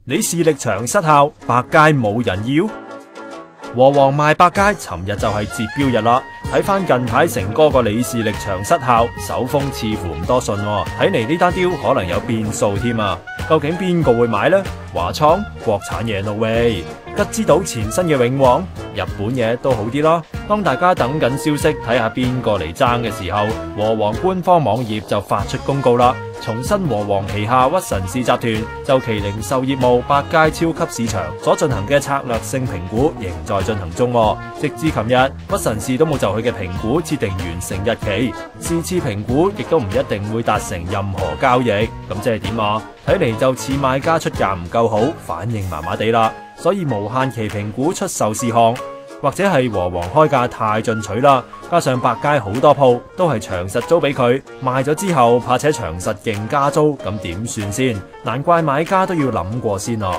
李氏力場失效，百佳冇人要。和黃賣百佳，尋日就係截標日啦。睇翻近排成哥個李氏力場失效，手風似乎唔多順喎，睇嚟呢單雕可能有變數添啊！究竟邊個會買呢？華創、國產嘢 no way， 吉之島前身嘅永旺，日本嘢都好啲咯。當大家等緊消息睇下邊個嚟爭嘅時候，和黃官方網頁就發出公告啦，重申和黃旗下屈臣氏集團就其零售業務百佳超級市場所進行嘅策略性評估仍在進行中喎。直至琴日，屈臣氏都冇就佢嘅評估設定完成日期，是次評估亦都唔一定會達成任何交易。咁即係點啊？睇嚟就似買家出價唔夠好，反應麻麻地啦，所以無限期評估出售事項，或者係和黃開價太進取啦，加上百佳好多鋪都係長實租俾佢，賣咗之後怕且長實勁加租，咁點算先？難怪買家都要諗過先啊！